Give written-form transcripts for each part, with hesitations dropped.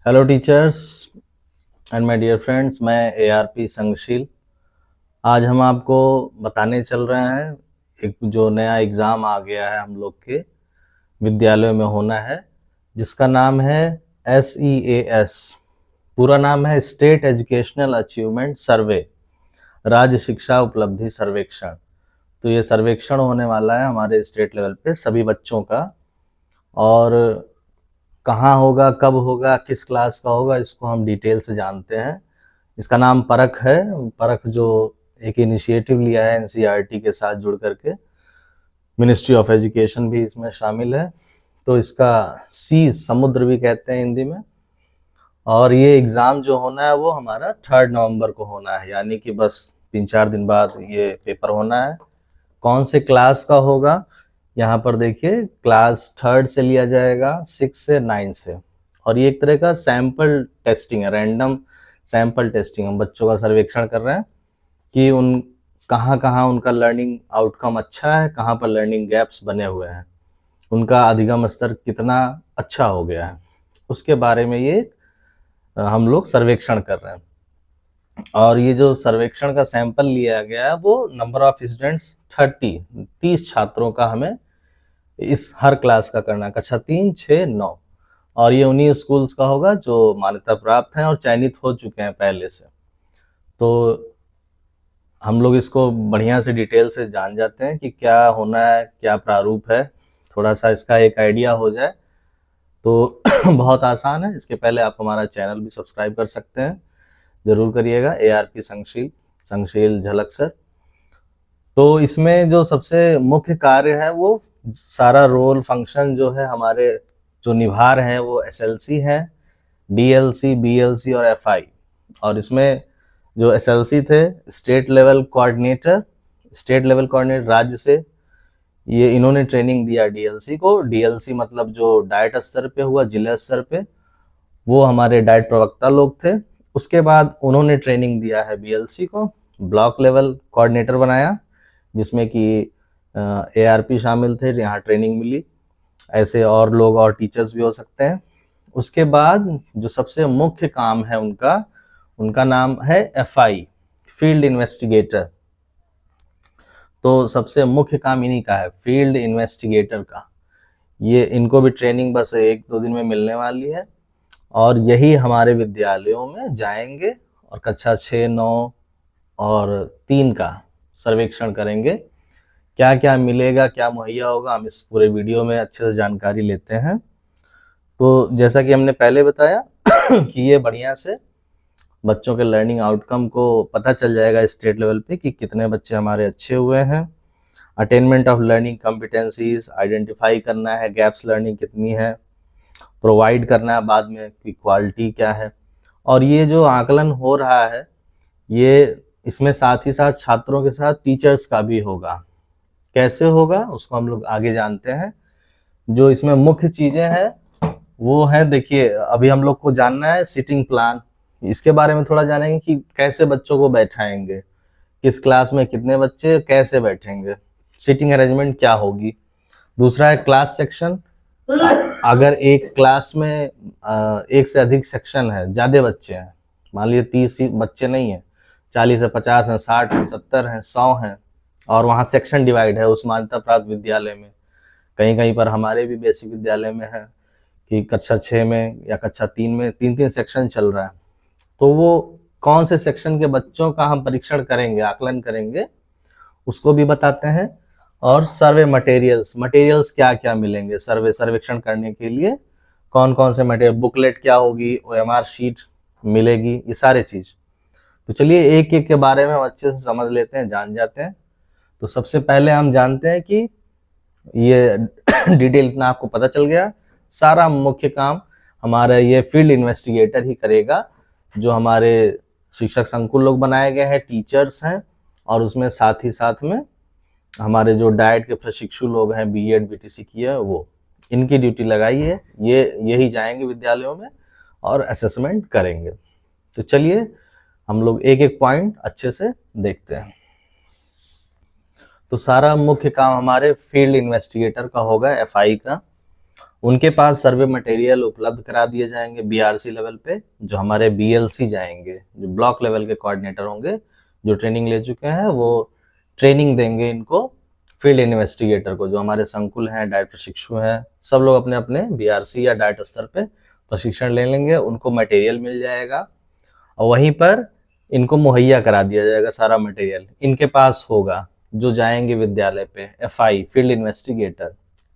Hello teachers and my dear friends, मैं ARP Sangsheel. आज हम आपको बताने चल रहे हैं एक जो नया एग्ज़ाम आ गया है हम लोग के विद्यालयों में होना है, जिसका नाम है SEAS। पूरा नाम है स्टेट एजुकेशनल अचीवमेंट सर्वे, राज्य शिक्षा उपलब्धि सर्वेक्षण। तो ये सर्वेक्षण होने वाला है हमारे स्टेट लेवल पे सभी बच्चों का, और कहाँ होगा, कब होगा, किस क्लास का होगा, इसको हम डिटेल से जानते हैं। इसका नाम परख है। परख जो एक इनिशिएटिव लिया है एनसीईआरटी के साथ जुड़ करके, मिनिस्ट्री ऑफ एजुकेशन भी इसमें शामिल है। तो इसका सीज समुद्र भी कहते हैं हिंदी में। और ये एग्ज़ाम जो होना है वो हमारा 3 नवंबर को होना है, यानी कि बस 3-4 दिन बाद ये पेपर होना है। कौन से क्लास का होगा, यहाँ पर देखिए क्लास 3 से लिया जाएगा, 6 से 9 से। और ये एक तरह का सैंपल टेस्टिंग है, रैंडम सैंपल टेस्टिंग। हम बच्चों का सर्वेक्षण कर रहे हैं कि उन कहाँ कहाँ उनका लर्निंग आउटकम अच्छा है, कहाँ पर लर्निंग गैप्स बने हुए हैं, उनका अधिगम स्तर कितना अच्छा हो गया है, उसके बारे में ये हम लोग सर्वेक्षण कर रहे हैं। और ये जो सर्वेक्षण का सैंपल लिया गया है वो नंबर ऑफ स्टूडेंट्स 30 छात्रों का हमें इस हर क्लास का करना है, कक्षा 3, 6, 9। और ये उन्हीं स्कूल्स का होगा जो मान्यता प्राप्त हैं और चयनित हो चुके हैं पहले से। तो हम लोग इसको बढ़िया से डिटेल से जान जाते हैं कि क्या होना है, क्या प्रारूप है, थोड़ा सा इसका एक आइडिया हो जाए तो बहुत आसान है। इसके पहले आप हमारा चैनल भी सब्सक्राइब कर सकते हैं, जरूर करिएगा, एआरपी संगशील झलक सर। तो इसमें जो सबसे मुख्य कार्य है वो सारा रोल फंक्शन जो है हमारे जो निभा रहे हैं वो SLC है, DLC, BLC और FI। और इसमें जो SLC थे स्टेट लेवल कोऑर्डिनेटर राज्य से, ये इन्होंने ट्रेनिंग दिया DLC को। DLC मतलब जो डाइट स्तर पे हुआ, जिला स्तर पे, वो हमारे डाइट प्रवक्ता लोग थे। उसके बाद उन्होंने ट्रेनिंग दिया है BLC को, ब्लॉक लेवल कोऑर्डिनेटर बनाया, जिसमें कि ARP शामिल थे, यहाँ ट्रेनिंग मिली। ऐसे और लोग और टीचर्स भी हो सकते हैं। उसके बाद जो सबसे मुख्य काम है उनका नाम है FI, फील्ड इन्वेस्टिगेटर। तो सबसे मुख्य काम इन्हीं का है, फील्ड इन्वेस्टिगेटर का। ये इनको भी ट्रेनिंग बस 1-2 दिन में मिलने वाली है, और यही हमारे विद्यालयों में जाएंगे और कक्षा 6, 9 और 3 का सर्वेक्षण करेंगे। क्या क्या मिलेगा, क्या मुहैया होगा, हम इस पूरे वीडियो में अच्छे से जानकारी लेते हैं। तो जैसा कि हमने पहले बताया कि ये बढ़िया से बच्चों के लर्निंग आउटकम को पता चल जाएगा स्टेट लेवल पे कि कितने बच्चे हमारे अच्छे हुए हैं। Attainment of learning competencies identify करना है, गैप्स लर्निंग कितनी है, प्रोवाइड करना है बाद में कि क्वालिटी क्या है। और ये जो आकलन हो रहा है ये इसमें साथ ही साथ छात्रों के साथ टीचर्स का भी होगा। कैसे होगा उसको हम लोग आगे जानते हैं। जो इसमें मुख्य चीज़ें हैं वो है, देखिए अभी हम लोग को जानना है सिटिंग प्लान। इसके बारे में थोड़ा जानेंगे कि कैसे बच्चों को बैठाएंगे, किस क्लास में कितने बच्चे कैसे बैठेंगे, सिटिंग अरेंजमेंट क्या होगी। दूसरा है क्लास सेक्शन। अगर एक क्लास में एक से अधिक सेक्शन है, ज़्यादा बच्चे हैं, मान लीजिए 30 बच्चे नहीं हैं, 40 है, 50 हैं, 60 हैं, 70 हैं, 100 हैं, और वहाँ सेक्शन डिवाइड है उस मान्यता प्राप्त विद्यालय में। कहीं कहीं पर हमारे भी बेसिक विद्यालय में है कि कक्षा 6 में या कक्षा 3 में 3-3 सेक्शन चल रहा है। तो वो कौन से सेक्शन के बच्चों का हम परीक्षण करेंगे, आकलन करेंगे, उसको भी बताते हैं। और सर्वे मटेरियल्स क्या क्या मिलेंगे सर्वेक्षण करने के लिए, कौन कौन से मटेरियल, बुकलेट क्या होगी, OMR शीट मिलेगी, ये सारे चीज़। तो चलिए एक एक के बारे में हम अच्छे से समझ लेते हैं, जान जाते हैं। तो सबसे पहले हम जानते हैं कि ये डिटेल इतना आपको पता चल गया, सारा मुख्य काम हमारा ये फील्ड इन्वेस्टिगेटर ही करेगा, जो हमारे शिक्षक संकुल लोग बनाए गए हैं, टीचर्स हैं, और उसमें साथ ही साथ में हमारे जो डाइट के प्रशिक्षु लोग हैं, BEd BTC किए हैं, वो इनकी ड्यूटी लगाई है। यही जाएंगे विद्यालयों में और असेसमेंट करेंगे। तो चलिए हम लोग एक एक पॉइंट अच्छे से देखते हैं। तो सारा मुख्य काम हमारे फील्ड इन्वेस्टिगेटर का होगा, FI का। उनके पास सर्वे मटेरियल उपलब्ध करा दिए जाएंगे बीआरसी लेवल पे। जो हमारे बीएलसी जाएंगे, जो ब्लॉक लेवल के कोऑर्डिनेटर होंगे, जो ट्रेनिंग ले चुके हैं, वो ट्रेनिंग देंगे इनको, फील्ड इन्वेस्टिगेटर को। जो हमारे संकुल हैं, डाइट प्रशिक्षु हैं, सब लोग अपने अपने बीआरसी या डाइट स्तर पे प्रशिक्षण ले लेंगे। उनको मटेरियल मिल जाएगा और वहीं पर इनको मुहैया करा दिया जाएगा सारा मटेरियल इनके पास होगा। जो जाएंगे विद्यालय पे एफआई फील्ड इन्वेस्टिगेटर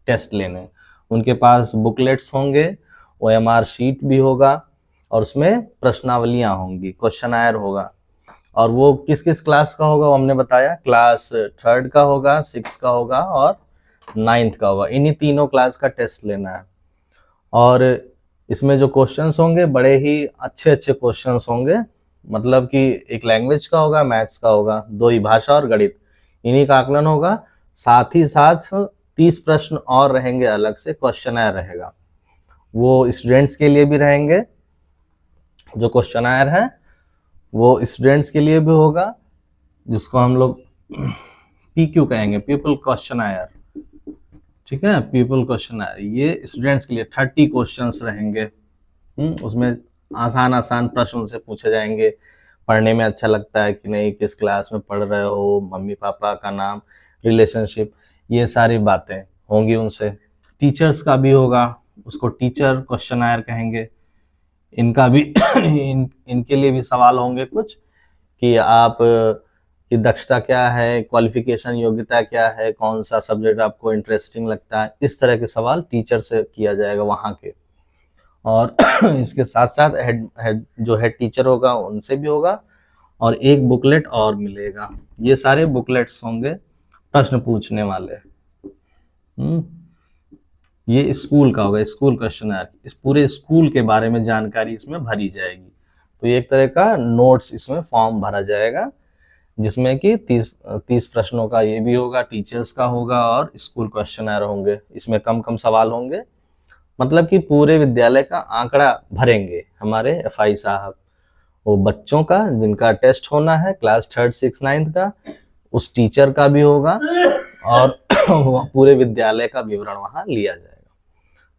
टेस्ट लेने, उनके पास बुकलेट्स होंगे, ओएमआर शीट भी होगा और उसमें प्रश्नावलियां होंगी, क्वेश्चनायर होगा। और वो किस किस क्लास का होगा वो हमने बताया, क्लास 3rd का होगा, 6 का होगा और 9th का होगा। इन्हीं तीनों क्लास का टेस्ट लेना है। और इसमें जो क्वेश्चंस होंगे बड़े ही अच्छे अच्छे क्वेश्चंस होंगे, मतलब कि एक लैंग्वेज का होगा, मैथ्स का होगा, 2 ही भाषा और गणित, इन्हीं का आकलन होगा। साथ ही साथ 30 प्रश्न और रहेंगे, अलग से क्वेश्चनायर रहेगा, वो स्टूडेंट्स के लिए भी रहेंगे। जो क्वेश्चनायर है वो स्टूडेंट्स के लिए भी होगा, जिसको हम लोग पीक्यू कहेंगे, पीपल क्वेश्चनायर। ठीक है, पीपल क्वेश्चनायर ये स्टूडेंट्स के लिए 30 क्वेश्चंस रहेंगे। उसमें आसान आसान प्रश्न उनसे पूछे जाएंगे, पढ़ने में अच्छा लगता है कि नहीं, किस क्लास में पढ़ रहे हो, मम्मी पापा का नाम, रिलेशनशिप, ये सारी बातें होंगी उनसे। टीचर्स का भी होगा, उसको टीचर क्वेश्चनायर कहेंगे। इनका भी इनके लिए भी सवाल होंगे कुछ, कि आप की दक्षता क्या है, क्वालिफिकेशन योग्यता क्या है, कौन सा सब्जेक्ट आपको इंटरेस्टिंग लगता है, इस तरह के सवाल टीचर से किया जाएगा वहाँ के। और इसके साथ साथ जो हेड टीचर होगा उनसे भी होगा, और एक बुकलेट और मिलेगा। ये सारे बुकलेट्स होंगे प्रश्न पूछने वाले। ये स्कूल का होगा, स्कूल क्वेश्चनर, इस पूरे स्कूल के बारे में जानकारी इसमें भरी जाएगी। तो ये एक तरह का नोट्स इसमें फॉर्म भरा जाएगा, जिसमें कि 30 प्रश्नों का ये भी होगा, टीचर्स का होगा और स्कूल क्वेश्चनर होंगे। इसमें कम कम सवाल होंगे, मतलब कि पूरे विद्यालय का आंकड़ा भरेंगे हमारे एफआई साहब। वो बच्चों का जिनका टेस्ट होना है क्लास 3rd 6 9th का, उस टीचर का भी होगा, और पूरे विद्यालय का विवरण वहां लिया जाएगा।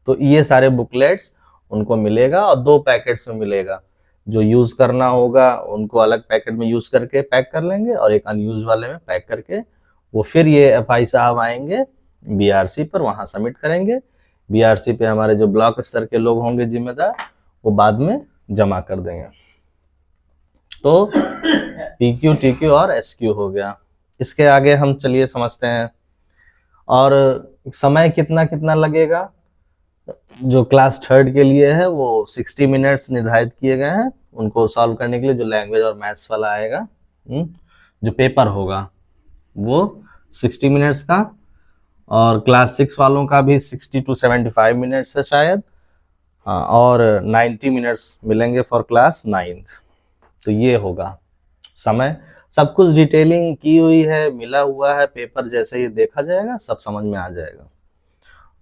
तो ये सारे बुकलेट्स उनको मिलेगा, और 2 पैकेट्स में मिलेगा। जो यूज करना होगा उनको अलग पैकेट में यूज करके पैक कर लेंगे, और एक अनयूज वाले में पैक करके वो फिर ये एफआई साहब आएंगे बीआरसी पर, वहां सबमिट करेंगे। बीआरसी पे हमारे जो ब्लॉक स्तर के लोग होंगे जिम्मेदार, वो बाद में जमा कर देंगे। तो पीक्यू, टीक्यू और एसक्यू हो गया। इसके आगे हम चलिए समझते हैं। और समय कितना कितना लगेगा, जो क्लास 3rd के लिए है वो 60 मिनट्स निर्धारित किए गए हैं उनको सॉल्व करने के लिए, जो लैंग्वेज और मैथ्स वाला आएगा। जो पेपर होगा वो 60 मिनट्स का, और क्लास 6 वालों का भी 60 to 75 मिनट्स है शायद, और 90 मिनट्स मिलेंगे फॉर क्लास 9th। तो ये होगा समय। सब कुछ डिटेलिंग की हुई है, मिला हुआ है, पेपर जैसे ही देखा जाएगा सब समझ में आ जाएगा।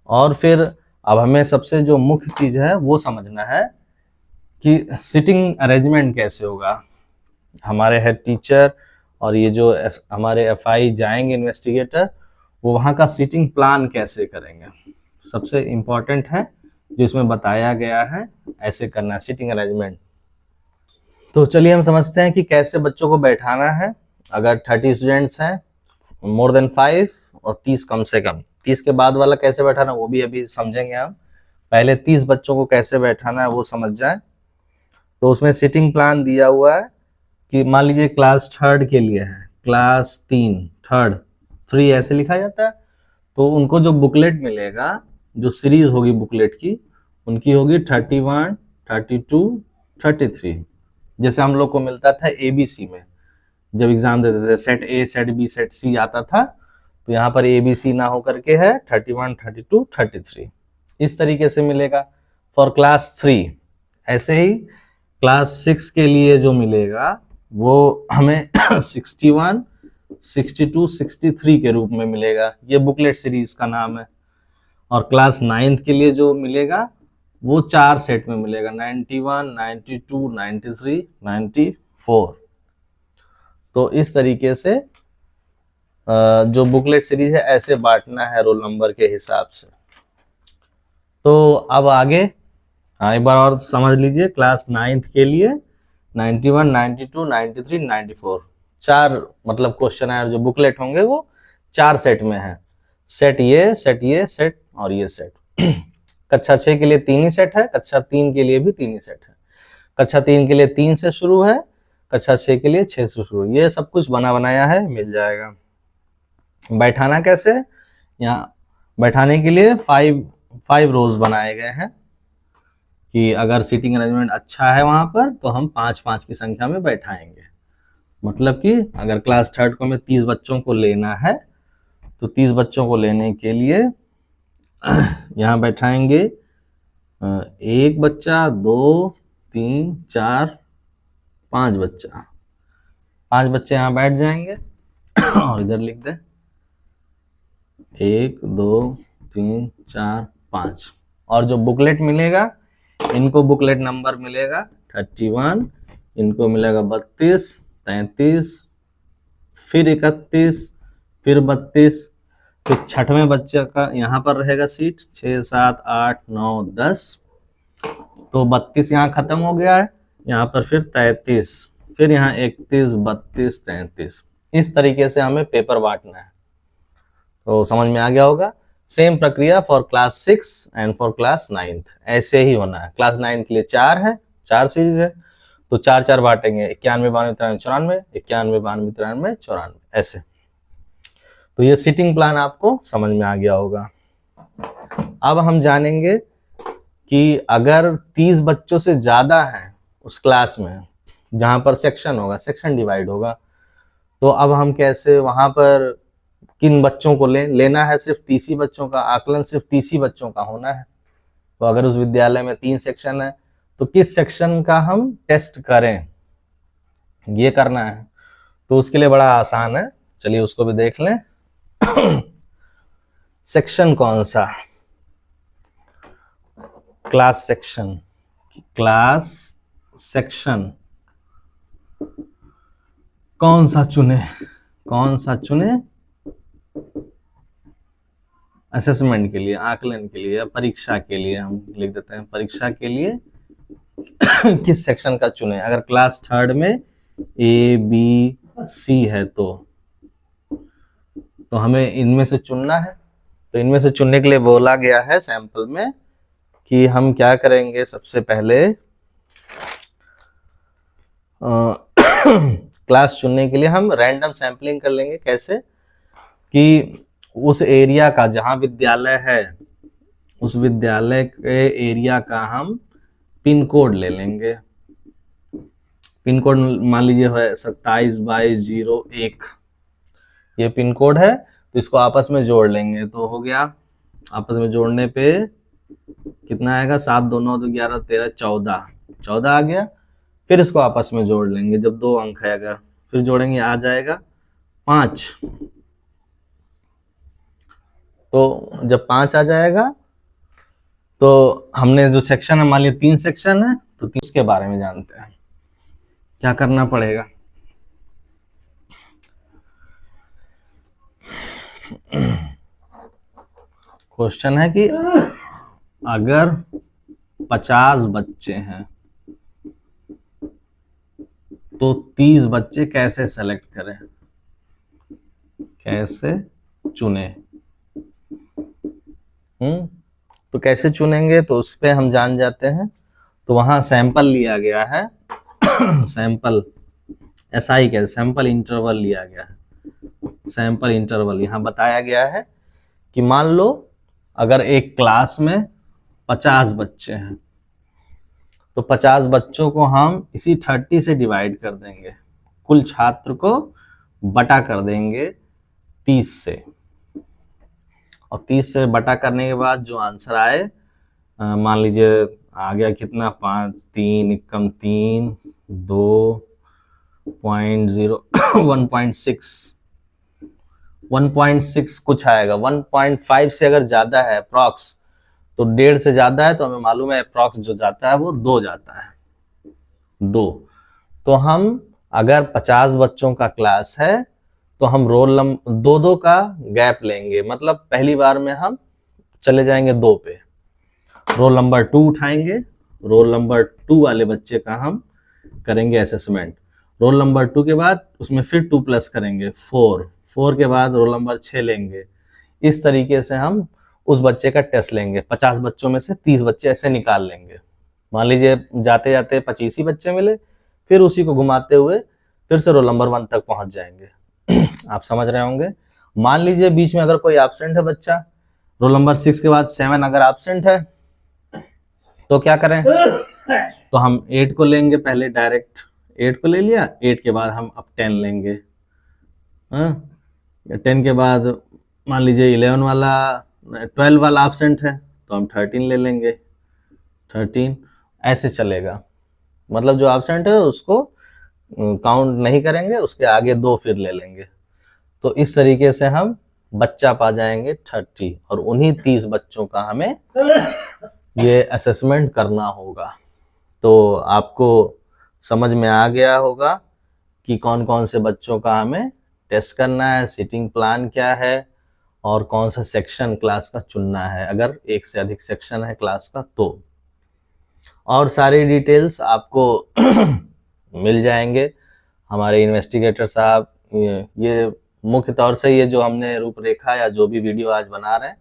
और फिर अब हमें सबसे जो मुख्य चीज है वो समझना है कि सिटिंग अरेंजमेंट कैसे होगा। हमारे हेड टीचर और ये जो हमारे एफआई जाएंगे इन्वेस्टिगेटर, वो वहाँ का सीटिंग प्लान कैसे करेंगे, सबसे इम्पोर्टेंट है जो इसमें बताया गया है, ऐसे करना है सीटिंग अरेंजमेंट। तो चलिए हम समझते हैं कि कैसे बच्चों को बैठाना है। अगर 30 स्टूडेंट्स हैं, मोर देन 5 और 30 कम से कम, 30 के बाद वाला कैसे बैठाना वो भी अभी समझेंगे हम। पहले 30 बच्चों को कैसे बैठाना है वो समझ जाए। तो उसमें सीटिंग प्लान दिया हुआ है कि मान लीजिए क्लास 3rd के लिए है, क्लास 3 ऐसे लिखा जाता है। तो उनको जो बुकलेट मिलेगा, जो सीरीज होगी बुकलेट की, उनकी होगी 31, 32, 33। जैसे हम लोग को मिलता था एबीसी में, जब एग्जाम देते थे, set A, set B, set C आता था, तो यहाँ पर एबीसी ना हो करके है 31, 32, 33, इस तरीके से मिलेगा फॉर क्लास 3। ऐसे ही क्लास 6 के लिए जो मिलेगा वो हमें 61, 62, 63 के रूप में मिलेगा, ये बुकलेट सीरीज का नाम है। और क्लास 9th के लिए जो मिलेगा वो 4 सेट में मिलेगा, 91, 92, 93, 94। तो इस तरीके से जो बुकलेट सीरीज है ऐसे बांटना है रोल नंबर के हिसाब से। तो अब आगे एक बार और समझ लीजिए, क्लास 9th के लिए 91, 92, 93, 94 चार मतलब क्वेश्चन आयर जो बुकलेट होंगे वो 4 सेट में है। सेट ये सेट और ये सेट। कक्षा 6 के लिए 3 ही सेट है, कक्षा 3 के लिए भी 3 ही सेट है। कक्षा 3 के लिए 3 से शुरू है, कक्षा 6 के लिए 6 से शुरू। ये सब कुछ बना बनाया है, मिल जाएगा। बैठाना कैसे, यहाँ बैठाने के लिए 5 रोज बनाए गए हैं कि अगर सीटिंग अरेंजमेंट अच्छा है वहां पर तो हम 5-5 की संख्या में बैठाएंगे। मतलब कि अगर क्लास 3rd को हमें 30 बच्चों को लेना है तो 30 बच्चों को लेने के लिए यहाँ बैठाएंगे 1 बच्चा, 2, 3, 4, 5 बच्चा। 5 बच्चे यहाँ बैठ जाएंगे और इधर लिख दे 1, 2, 3, 4, 5। और जो बुकलेट मिलेगा, इनको बुकलेट नंबर मिलेगा 31, इनको मिलेगा 32, 33, फिर 31, फिर 32। फिर 6वें बच्चे का यहाँ पर रहेगा सीट 6, 7, 8, 9, 10। तो 32 यहाँ खत्म हो गया है, यहाँ पर फिर 33, फिर यहाँ 31, 32, 33। इस तरीके से हमें पेपर बांटना है। तो समझ में आ गया होगा। सेम प्रक्रिया for class 6 and for class 9th ऐसे ही होना है। क्लास 9 के लिए 4 है, 4 सीरीज है, तो 4-4 बांटेंगे 91, 92, 93, 94, 91, 92, 93, 94 ऐसे। तो ये सीटिंग प्लान आपको समझ में आ गया होगा। अब हम जानेंगे कि अगर 30 बच्चों से ज्यादा है उस क्लास में जहां पर सेक्शन होगा, सेक्शन डिवाइड होगा, तो अब हम कैसे वहां पर किन बच्चों को लेना है। सिर्फ 30 ही बच्चों का आकलन, सिर्फ 30 ही बच्चों का होना है। तो अगर उस विद्यालय में 3 सेक्शन है तो किस सेक्शन का हम टेस्ट करें, ये करना है। तो उसके लिए बड़ा आसान है, चलिए उसको भी देख लें। सेक्शन कौन सा, क्लास सेक्शन। क्लास सेक्शन कौन सा चुने, कौन सा चुने असेसमेंट के लिए, आकलन के लिए या परीक्षा के लिए। हम लिख देते हैं परीक्षा के लिए किस सेक्शन का चुने। अगर क्लास 3rd में A, B, C है तो हमें इनमें से चुनना है। तो इनमें से चुनने के लिए बोला गया है सैंपल में कि हम क्या करेंगे। सबसे पहले क्लास चुनने के लिए हम रैंडम सैंपलिंग कर लेंगे। कैसे कि उस एरिया का, जहां विद्यालय है उस विद्यालय के एरिया का हम पिन कोड ले लेंगे। पिन कोड मान लीजिए है 27/01, ये पिन कोड है। तो इसको आपस में जोड़ लेंगे तो हो गया। आपस में जोड़ने पे कितना आएगा, 7, 2, 9, 2, 11, 13, 14 आ गया। फिर इसको आपस में जोड़ लेंगे जब 2 अंक है अगर, फिर जोड़ेंगे आ जाएगा 5। तो जब 5 आ जाएगा तो हमने जो सेक्शन है, मान लिया 3 सेक्शन है तो 3 के बारे में जानते हैं। क्या करना पड़ेगा, क्वेश्चन है कि अगर 50 बच्चे हैं तो 30 बच्चे कैसे सेलेक्ट करें, कैसे चुने। तो कैसे चुनेंगे, तो उस पर हम जान जाते हैं। तो वहां सैंपल लिया गया है सैंपल SI कहते, सैंपल इंटरवल लिया गया है। सैंपल इंटरवल यहाँ बताया गया है कि मान लो अगर एक क्लास में 50 बच्चे हैं तो 50 बच्चों को हम इसी 30 से डिवाइड कर देंगे, कुल छात्र को बटा कर देंगे 30 से। और 30 से बटा करने के बाद जो आंसर आए, मान लीजिए आ गया कितना, 5, 3, 3, 2.0 1.6 कुछ आएगा। 1.5 से अगर ज्यादा है अप्रॉक्स, तो 1.5 से ज्यादा है तो हमें मालूम है अप्रॉक्स जो जाता है वो 2 जाता है, 2। तो हम अगर 50 बच्चों का क्लास है तो हम रोल नंबर 2-2 का गैप लेंगे। मतलब पहली बार में हम चले जाएंगे 2 पे, रोल नंबर 2 उठाएंगे, रोल नंबर 2 वाले बच्चे का हम करेंगे असेसमेंट। रोल नंबर 2 के बाद उसमें फिर 2+ करेंगे 4 के बाद रोल नंबर 6 लेंगे। इस तरीके से हम उस बच्चे का टेस्ट लेंगे। 50 बच्चों में से 30 बच्चे ऐसे निकाल लेंगे। मान लीजिए जाते जाते 25 ही बच्चे मिले, फिर उसी को घुमाते हुए फिर से रोल नंबर 1 तक पहुंच जाएंगे। आप समझ रहे होंगे। मान लीजिए बीच में अगर कोई एब्सेंट है बच्चा, रोल नंबर 6 के बाद 7 अगर एब्सेंट है तो क्या करें, तो हम 8 को लेंगे पहले, डायरेक्ट 8 को ले लिया। 8 के बाद हम अब 10 लेंगे। 10 के बाद मान लीजिए 11 वाला 12 वाला एब्सेंट है तो हम 13 ले लेंगे, 13 ऐसे चलेगा। मतलब जो एब्सेंट है उसको काउंट नहीं करेंगे, उसके आगे 2 फिर ले लेंगे। तो इस तरीके से हम बच्चा पा जाएंगे 30 और उन्हीं 30 बच्चों का हमें ये असेसमेंट करना होगा। तो आपको समझ में आ गया होगा कि कौन कौन से बच्चों का हमें टेस्ट करना है, सीटिंग प्लान क्या है और कौन सा सेक्शन क्लास का चुनना है अगर एक से अधिक सेक्शन है क्लास का तो। और सारी डिटेल्स आपको मिल जाएंगे हमारे इन्वेस्टिगेटर साहब। ये मुख्य तौर से ये जो हमने रूपरेखा या जो भी वीडियो आज बना रहे हैं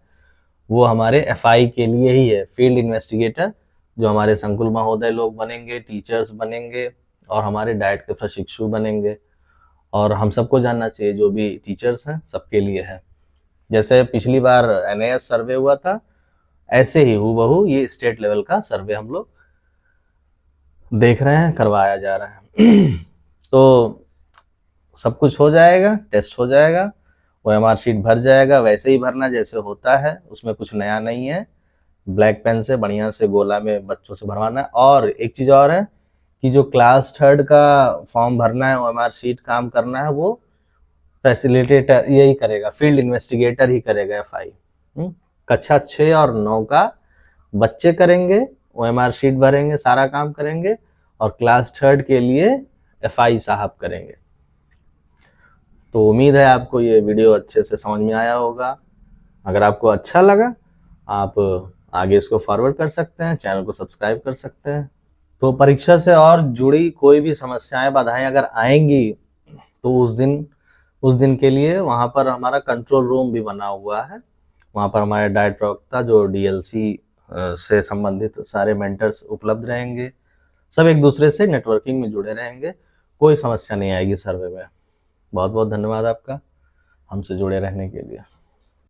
वो हमारे एफआई के लिए ही है। फील्ड इन्वेस्टिगेटर जो हमारे संकुल महोदय लोग बनेंगे, टीचर्स बनेंगे और हमारे डाइट के प्रशिक्षु बनेंगे। और हम सबको जानना चाहिए, जो भी टीचर्स हैं सबके लिए है। जैसे पिछली बार एनएएस सर्वे हुआ था, ऐसे ही हूबहू ये स्टेट लेवल का सर्वे हम लोग देख रहे हैं, करवाया जा रहा है। तो सब कुछ हो जाएगा, टेस्ट हो जाएगा, ओएमआर शीट भर जाएगा, वैसे ही भरना जैसे होता है, उसमें कुछ नया नहीं है। ब्लैक पेन से बढ़िया से गोला में बच्चों से भरवाना है। और एक चीज़ और है कि जो क्लास 3 का फॉर्म भरना है, ओएमआर शीट काम करना है, वो फैसिलिटेटर यही करेगा, फील्ड इन्वेस्टिगेटर ही करेगा एफआई। कक्षा 6 और 9 का बच्चे करेंगे, ओएमआर शीट भरेंगे, सारा काम करेंगे और क्लास 3 के लिए एफआई साहब करेंगे। तो उम्मीद है आपको ये वीडियो अच्छे से समझ में आया होगा। अगर आपको अच्छा लगा आप आगे इसको फॉरवर्ड कर सकते हैं, चैनल को सब्सक्राइब कर सकते हैं। तो परीक्षा से और जुड़ी कोई भी समस्याएं, बाधाएं अगर आएंगी तो उस दिन के लिए वहाँ पर हमारा कंट्रोल रूम भी बना हुआ है। वहाँ पर हमारे डाइट प्रवक्ता जो डीएलसी से संबंधित सारे मेंटर्स उपलब्ध रहेंगे। सब एक दूसरे से नेटवर्किंग में जुड़े रहेंगे, कोई समस्या नहीं आएगी सर्वे में। बहुत बहुत धन्यवाद आपका हमसे जुड़े रहने के लिए।